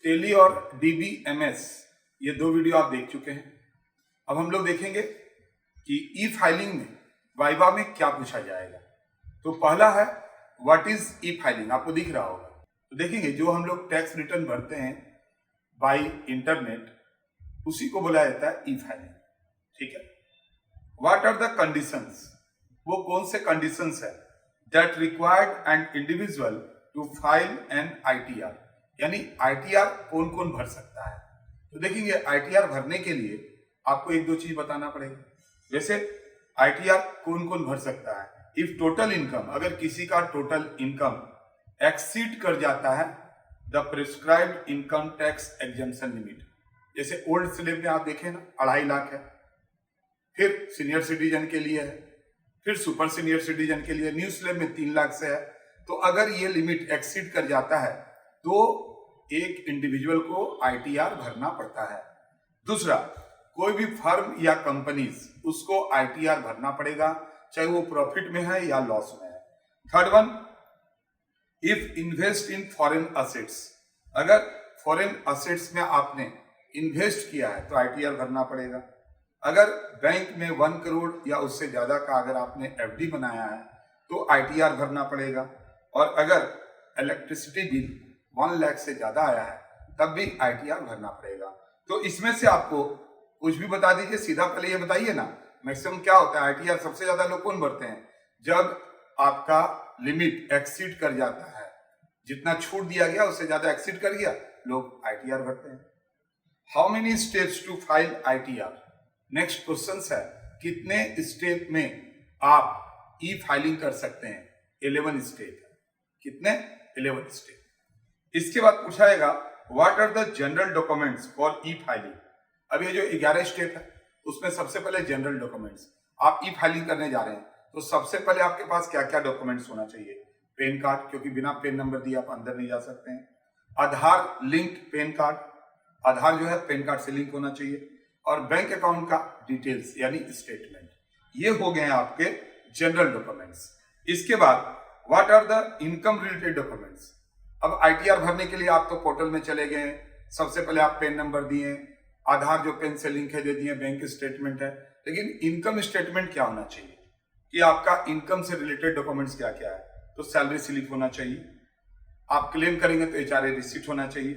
Tele और DBMS ये दो वीडियो आप देख चुके हैं। अब हम लोग देखेंगे कि ई फाइलिंग में वाइवा में क्या पूछा जाएगा। तो पहला है व्हाट इज ई फाइलिंग, आपको दिख रहा होगा। तो देखेंगे जो हम लोग टैक्स रिटर्न भरते हैं बाय इंटरनेट उसी को बोला जाता है ई फाइलिंग। ठीक है। व्हाट आर द कंडीशंस, वो कौन से कंडीशंस है that required an individual to file an ITR, यानी ITR कौन कौन भर सकता है। तो देखेंगे ITR भरने के लिए आपको एक दो चीज बताना पड़ेगा। वैसे ITR कौन कौन भर सकता है, इफ टोटल इनकम, अगर किसी का टोटल इनकम एक्सीड कर जाता है the prescribed income tax exemption limit. जैसे ओल्ड स्लेब में आप देखें ना 2.5 लाख है, फिर सीनियर सिटीजन के लिए है, फिर सुपर सीनियर सिटीजन के लिए न्यू स्लेब में 3 लाख से है। तो अगर ये लिमिट एक्सीड कर जाता है तो एक इंडिविजुअल को ITR भरना पड़ता है। दूसरा, कोई भी फर्म या कंपनीज उसको ITR भरना पड़ेगा, चाहे वो प्रॉफिट में है या लॉस में है। Third one, if invest in foreign assets, अगर फॉरेन असेट्स में आपने इन्वेस्ट किया है तो ITR भरना पड़ेगा। अगर बैंक में 1 करोड़ या उससे ज्यादा का अगर आपने FD बनाया है तो ITR भरना पड़ेगा। और अगर इलेक्ट्रिसिटी बिल 1 लाख से ज्यादा आया है तब भी ITR भरना पड़ेगा। तो इसमें से आपको कुछ भी बता दीजिए, सीधा पहले ये बताइए ना मैक्सिमम क्या होता है। ITR सबसे ज्यादा लोग कौन भरते हैं, जब आपका लिमिट एक्सीड कर जाता है, जितना छूट दिया गया उससे ज्यादा एक्सीड कर गया, लोग ITR भरते हैं। How many steps to file ITR, next question है कितने स्टेप में आप ई फाइलिंग कर सकते हैं। 11 स्टेप, कितने 11 स्टेप। इसके बाद पूछाएगा what are the general documents for e filing. अब ये जो 11 स्टेप है उसमें सबसे पहले जनरल डॉक्यूमेंट्स, आप ई फाइलिंग करने जा रहे हैं तो सबसे पहले आपके पास क्या क्या डॉक्यूमेंट्स होना चाहिए। पैन कार्ड, क्योंकि बिना पैन नंबर दिए आप अंदर नहीं जा सकते हैं। Aadhaar linked PAN card, Aadhaar जो है पैन कार्ड से लिंक होना चाहिए। और बैंक अकाउंट का डिटेल्स यानी स्टेटमेंट। ये हो गए हैं आपके जनरल डॉक्यूमेंट्स। इसके बाद what are the income related documents. अब ITR भरने के लिए आप तो पोर्टल में चले गए, सबसे पहले आप पैन नंबर दिए, आधार जो पैन से लिंक है दे दिए, बैंक स्टेटमेंट है। लेकिन इनकम स्टेटमेंट क्या होना चाहिए कि आपका इनकम से रिलेटेड डॉक्यूमेंट्स क्या क्या है। तो सैलरी स्लिप होना चाहिए, आप क्लेम करेंगे तो HRA रिसिप्ट होना चाहिए,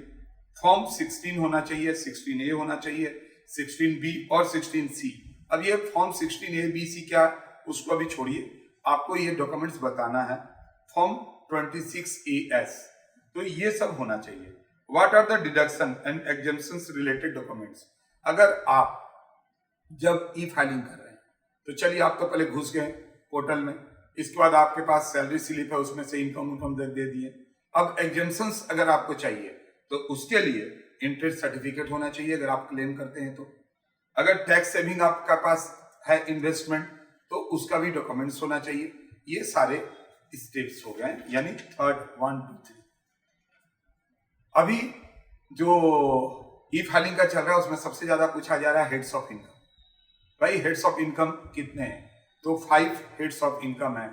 फॉर्म 16 होना चाहिए, 16A होना चाहिए, 16B और 16C। अब ये फॉर्म 16A B C क्या उसको अभी छोड़िए, आपको ये डॉक्यूमेंट्स बताना है। फॉर्म 26AS, तो ये सब होना चाहिए। What are the deduction and exemptions related documents. अगर आप जब ई फाइलिंग कर रहे हैं तो चलिए आप तो पहले घुस गए पोर्टल में, इसके बाद आपके पास सैलरी स्लिप है, उसमें से इनकम दे दिए। अब एग्जेम्पशंस अगर आपको चाहिए तो उसके लिए इंटरेस्ट सर्टिफिकेट होना चाहिए अगर आप क्लेम करते हैं तो। अगर टैक्स सेविंग आपका पास है इन्वेस्टमेंट तो उसका भी डॉक्यूमेंट्स होना चाहिए। ये सारे स्टेप्स हो गए, यानी थर्ड 1 2 3। अभी जो ई फाइलिंग का चल रहा है उसमें सबसे ज्यादा पूछा जा रहा है हेड्स ऑफ इनकम। भाई हेड्स ऑफ इनकम कितने हैं, तो 5 हेड्स ऑफ इनकम है।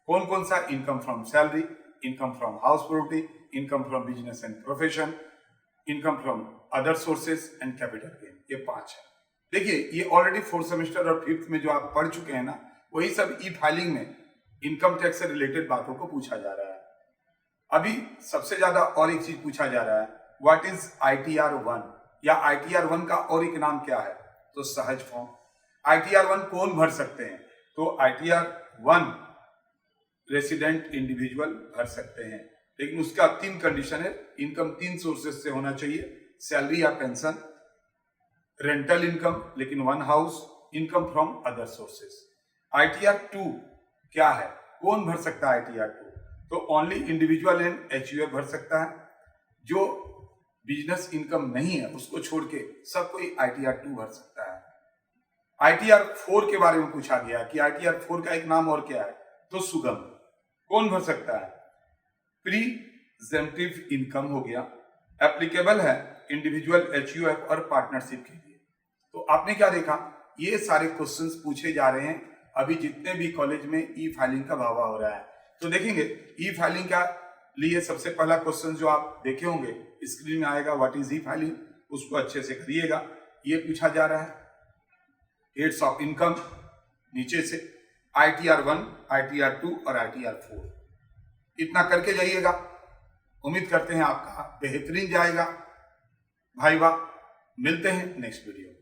कौन कौन सा, income from salary, income from house property, income from business and profession, income from other sources and capital gain. ये 5 है। देखिए ये ऑलरेडी 4th सेमेस्टर और 5th में जो आप पढ़ चुके हैं ना, वही सब ई फाइलिंग में इनकम टैक्स से रिलेटेड बातों को पूछा जा रहा है। अभी सबसे ज्यादा और एक चीज पूछा जा रहा है, व्हाट इज ITR 1, या ITR 1 का और एक नाम क्या है, तो सहज फॉर्म। ITR 1 कौन भर सकते हैं, तो ITR 1 रेसिडेंट इंडिविजुअल भर सकते हैं, लेकिन उसका 3 कंडीशन है। इनकम 3 सोर्सेस से होना चाहिए, सैलरी या पेंशन, रेंटल इनकम लेकिन 1 house, income from other sources. ITR 2 क्या है, कौन भर सकता है ITR 2, तो ओनली इंडिविजुअल एंड HUF भर सकता है। जो बिजनेस इनकम नहीं है उसको छोड़ के सब कोई ITR 2 भर सकता है। ITR 4 के बारे में पूछा गया कि ITR 4 का एक नाम और क्या है, तो सुगम, कौन भर सकता है, प्रीजेम्प्टिव इनकम हो गया, एप्लीकेबल है इंडिविजुअल HUF और पार्टनरशिप के लिए। तो आपने क्या देखा, ये सारे क्वेश्चंस पूछे जा रहे हैं अभी जितने भी कॉलेज में ई फाइलिंग का भावा हो रहा है। तो देखेंगे ई फाइलिंग का लिए सबसे पहला क्वेश्चन जो आप देखे होंगे स्क्रीन में आएगा, व्हाट इज ई फाइलिंग, उसको अच्छे से करिएगा। ये पूछा जा रहा है हेड्स ऑफ इनकम, नीचे से ITR 1, ITR 2 और ITR 4, इतना करके जाइएगा। उम्मीद करते हैं आपका बेहतरीन जाएगा। भाई वाह, मिलते हैं नेक्स्ट वीडियो।